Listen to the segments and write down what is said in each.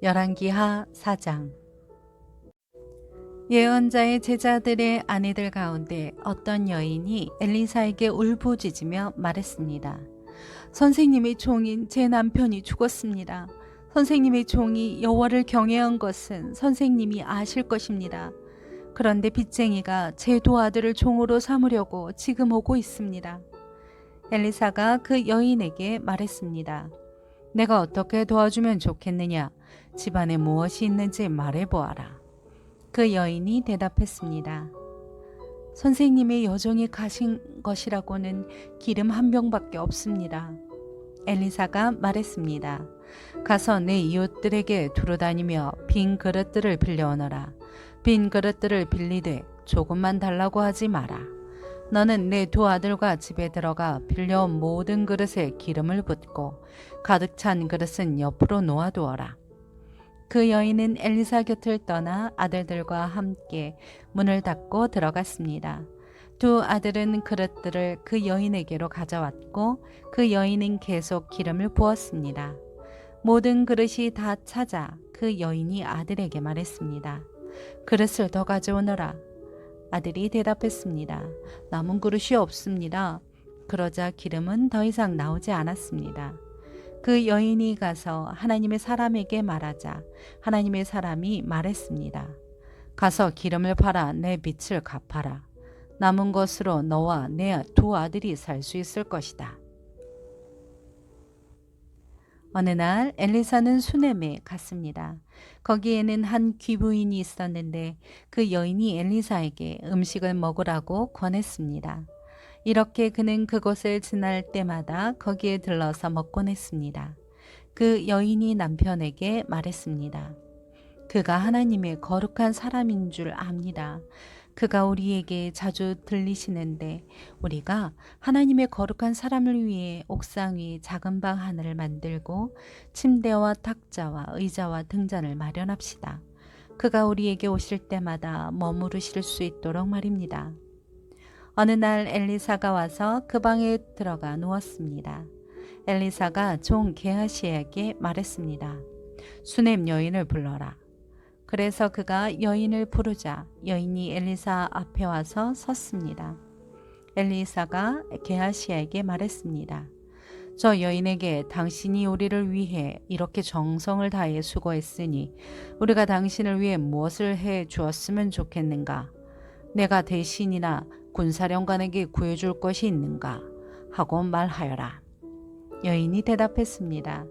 열왕기하 4장. 예언자의 제자들의 아내들 가운데 어떤 여인이 엘리사에게 울부짖으며 말했습니다. 선생님의 종인 제 남편이 죽었습니다. 선생님의 종이 여호와를 경외한 것은 선생님이 아실 것입니다. 그런데 빚쟁이가 제 두 아들을 종으로 삼으려고 지금 오고 있습니다. 엘리사가 그 여인에게 말했습니다. 내가 어떻게 도와주면 좋겠느냐? 집안에 무엇이 있는지 말해보아라. 그 여인이 대답했습니다. 선생님의 여종이 가신 것이라고는 기름 한 병밖에 없습니다. 엘리사가 말했습니다. 가서 내 이웃들에게 두루다니며 빈 그릇들을 빌려오너라. 빈 그릇들을 빌리되 조금만 달라고 하지 마라. 너는 내 두 아들과 집에 들어가 빌려온 모든 그릇에 기름을 붓고 가득 찬 그릇은 옆으로 놓아두어라. 그 여인은 엘리사 곁을 떠나 아들들과 함께 문을 닫고 들어갔습니다. 두 아들은 그릇들을 그 여인에게로 가져왔고 그 여인은 계속 기름을 부었습니다. 모든 그릇이 다 차자 그 여인이 아들에게 말했습니다. 그릇을 더 가져오너라. 아들이 대답했습니다. 남은 그릇이 없습니다. 그러자 기름은 더 이상 나오지 않았습니다. 그 여인이 가서 하나님의 사람에게 말하자 하나님의 사람이 말했습니다. 가서 기름을 팔아 내 빚을 갚아라. 남은 것으로 너와 내 두 아들이 살 수 있을 것이다. 어느 날 엘리사는 수넴에 갔습니다. 거기에는 한 귀부인이 있었는데 그 여인이 엘리사에게 음식을 먹으라고 권했습니다. 이렇게 그는 그곳을 지날 때마다 거기에 들러서 먹곤 했습니다. 그 여인이 남편에게 말했습니다. 그가 하나님의 거룩한 사람인 줄 압니다. 그가 우리에게 자주 들리시는데 우리가 하나님의 거룩한 사람을 위해 옥상 위에 작은 방 하나를 만들고 침대와 탁자와 의자와 등잔을 마련합시다. 그가 우리에게 오실 때마다 머무르실 수 있도록 말입니다. 어느 날 엘리사가 와서 그 방에 들어가 누웠습니다. 엘리사가 종 게하시에게 말했습니다. 수넴 여인을 불러라. 그래서 그가 여인을 부르자 여인이 엘리사 앞에 와서 섰습니다. 엘리사가 게하시에게 말했습니다. 저 여인에게 당신이 우리를 위해 이렇게 정성을 다해 수고했으니 우리가 당신을 위해 무엇을 해 주었으면 좋겠는가? 내가 대신이나 군사령관에게 구해줄 것이 있는가? 하고 말하여라. 여인이 대답했습니다.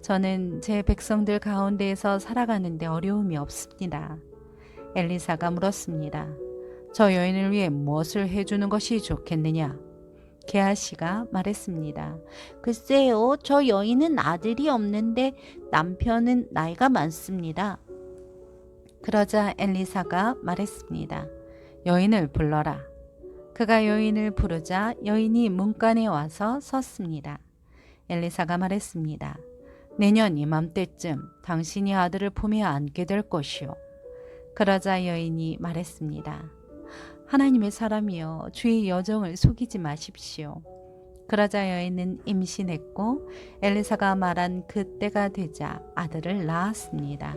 저는 제 백성들 가운데에서 살아가는데 어려움이 없습니다. 엘리사가 물었습니다. 저 여인을 위해 무엇을 해주는 것이 좋겠느냐? 게하시가 말했습니다. 글쎄요, 저 여인은 아들이 없는데 남편은 나이가 많습니다. 그러자 엘리사가 말했습니다. 여인을 불러라. 그가 여인을 부르자 여인이 문간에 와서 섰습니다. 엘리사가 말했습니다. 내년 이맘때쯤 당신이 아들을 품에 안게 될 것이요. 그러자 여인이 말했습니다. 하나님의 사람이여, 주의 여정을 속이지 마십시오. 그러자 여인은 임신했고 엘리사가 말한 그때가 되자 아들을 낳았습니다.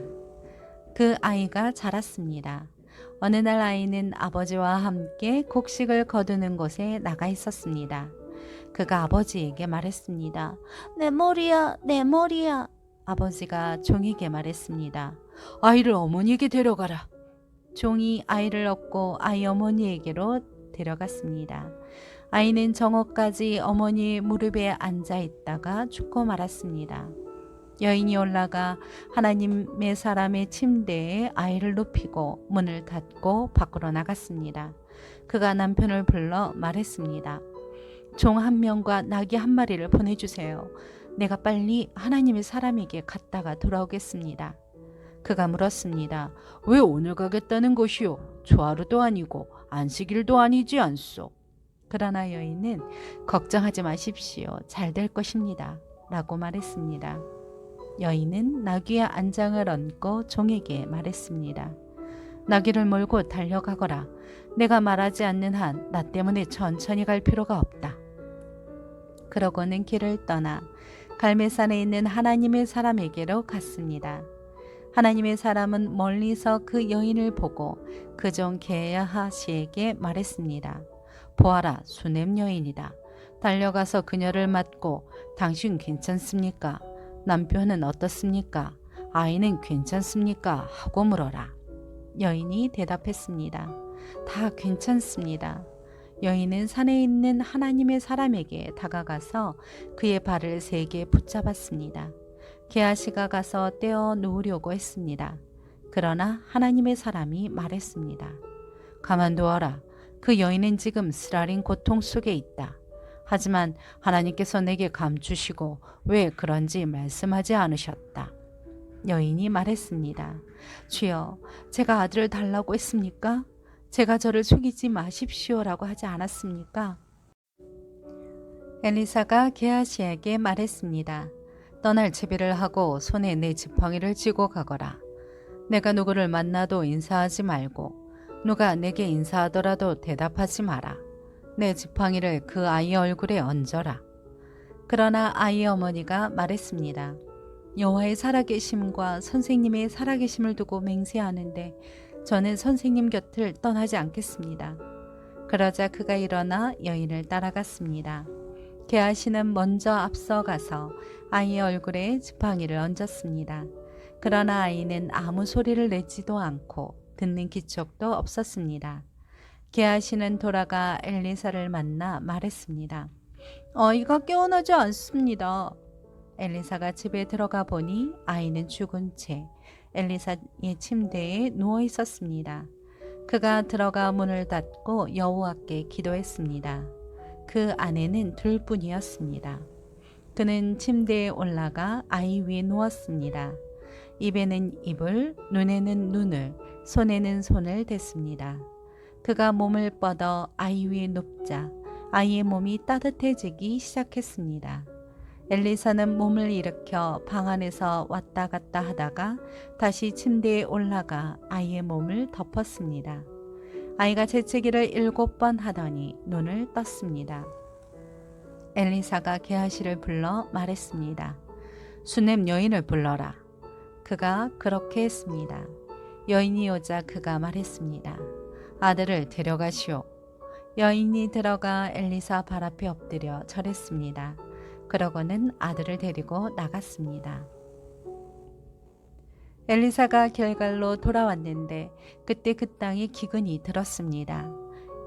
그 아이가 자랐습니다. 어느 날 아이는 아버지와 함께 곡식을 거두는 곳에 나가 있었습니다. 그가 아버지에게 말했습니다. 내 머리야, 내 머리야. 아버지가 종에게 말했습니다. 아이를 어머니에게 데려가라. 종이 아이를 얻고 아이 어머니에게로 데려갔습니다. 아이는 정오까지 어머니의 무릎에 앉아 있다가 죽고 말았습니다. 여인이 올라가 하나님의 사람의 침대에 아이를 눕히고 문을 닫고 밖으로 나갔습니다. 그가 남편을 불러 말했습니다. 종 한 명과 나귀 한 마리를 보내주세요. 내가 빨리 하나님의 사람에게 갔다가 돌아오겠습니다. 그가 물었습니다. 왜 오늘 가겠다는 것이요? 초하루도 아니고 안식일도 아니지 않소? 그러나 여인은 걱정하지 마십시오. 잘 될 것입니다. 라고 말했습니다. 여인은 나귀의 안장을 얹고 종에게 말했습니다. 나귀를 몰고 달려가거라. 내가 말하지 않는 한 나 때문에 천천히 갈 필요가 없다. 그러고는 길을 떠나 갈멜산에 있는 하나님의 사람에게로 갔습니다. 하나님의 사람은 멀리서 그 여인을 보고 그 종 게하시에게 말했습니다. 보아라, 수냄 여인이다. 달려가서 그녀를 맞고 당신 괜찮습니까? 남편은 어떻습니까? 아이는 괜찮습니까? 하고 물어라. 여인이 대답했습니다. 다 괜찮습니다. 여인은 산에 있는 하나님의 사람에게 다가가서 그의 발을 3개 붙잡았습니다. 게하시가 가서 떼어 놓으려고 했습니다. 그러나 하나님의 사람이 말했습니다. 가만두어라. 그 여인은 지금 쓰라린 고통 속에 있다. 하지만 하나님께서 내게 감추시고 왜 그런지 말씀하지 않으셨다. 여인이 말했습니다. 주여, 제가 아들을 달라고 했습니까? 제가 저를 죽이지 마십시오라고 하지 않았습니까? 엘리사가 게하시에게 말했습니다. 떠날 채비를 하고 손에 내 지팡이를 쥐고 가거라. 내가 누구를 만나도 인사하지 말고 누가 내게 인사하더라도 대답하지 마라. 내 지팡이를 그 아이 얼굴에 얹어라. 그러나 아이의 어머니가 말했습니다. 여호와의 살아계심과 선생님의 살아계심을 두고 맹세하는데 저는 선생님 곁을 떠나지 않겠습니다. 그러자 그가 일어나 여인을 따라갔습니다. 게하시는 먼저 앞서가서 아이의 얼굴에 지팡이를 얹었습니다. 그러나 아이는 아무 소리를 내지도 않고 듣는 기척도 없었습니다. 게하시는 돌아가 엘리사를 만나 말했습니다. 아이가 깨어나지 않습니다. 엘리사가 집에 들어가 보니 아이는 죽은 채 엘리사의 침대에 누워 있었습니다. 그가 들어가 문을 닫고 여호와께 기도했습니다. 그 아내는 둘뿐이었습니다. 그는 침대에 올라가 아이 위에 누웠습니다. 입에는 입을, 눈에는 눈을, 손에는 손을 댔습니다. 그가 몸을 뻗어 아이 위에 눕자 아이의 몸이 따뜻해지기 시작했습니다. 엘리사는 몸을 일으켜 방 안에서 왔다 갔다 하다가 다시 침대에 올라가 아이의 몸을 덮었습니다. 아이가 재채기를 7번 하더니 눈을 떴습니다. 엘리사가 게하시를 불러 말했습니다. 수냄 여인을 불러라. 그가 그렇게 했습니다. 여인이 오자 그가 말했습니다. 아들을 데려가시오. 여인이 들어가 엘리사 발 앞에 엎드려 절했습니다. 그러고는 아들을 데리고 나갔습니다. 엘리사가 길갈로 돌아왔는데 그때 그 땅에 기근이 들었습니다.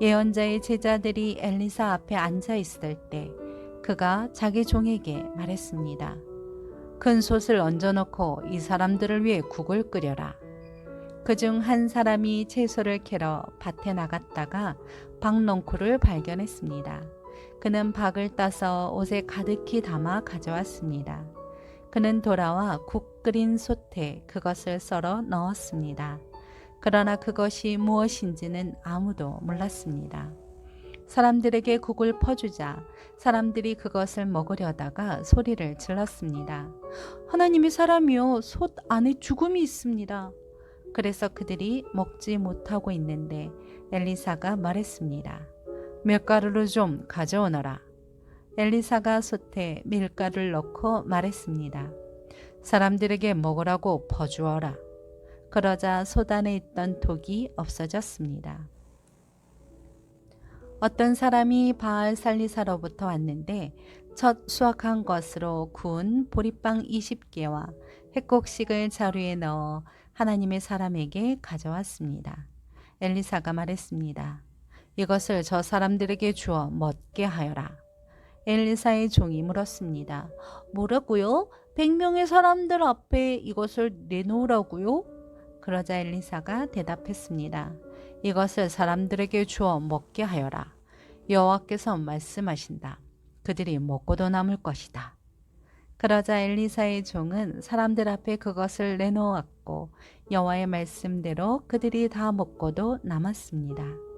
예언자의 제자들이 엘리사 앞에 앉아 있을 때 그가 자기 종에게 말했습니다. 큰 솥을 얹어놓고 이 사람들을 위해 국을 끓여라. 그중 한 사람이 채소를 캐러 밭에 나갔다가 박넝쿨을 발견했습니다. 그는 박을 따서 옷에 가득히 담아 가져왔습니다. 그는 돌아와 국 끓인 솥에 그것을 썰어 넣었습니다. 그러나 그것이 무엇인지는 아무도 몰랐습니다. 사람들에게 국을 퍼주자 사람들이 그것을 먹으려다가 소리를 질렀습니다. 하나님의 사람이요, 솥 안에 죽음이 있습니다. 그래서 그들이 먹지 못하고 있는데 엘리사가 말했습니다. 밀가루를 좀 가져오너라. 엘리사가 솥에 밀가루를 넣고 말했습니다. 사람들에게 먹으라고 퍼주어라. 그러자 솥 안에 있던 독이 없어졌습니다. 어떤 사람이 바알 살리사로부터 왔는데 첫 수확한 것으로 구운 보리빵 20개와 핵곡식을 자루에 넣어 하나님의 사람에게 가져왔습니다. 엘리사가 말했습니다. 이것을 저 사람들에게 주어 먹게 하여라. 엘리사의 종이 물었습니다. 뭐라고요? 100명의 사람들 앞에 이것을 내놓으라고요? 그러자 엘리사가 대답했습니다. 이것을 사람들에게 주어 먹게 하여라. 여호와께서 말씀하신다. 그들이 먹고도 남을 것이다. 그러자 엘리사의 종은 사람들 앞에 그것을 내놓았고 여호와의 말씀대로 그들이 다 먹고도 남았습니다.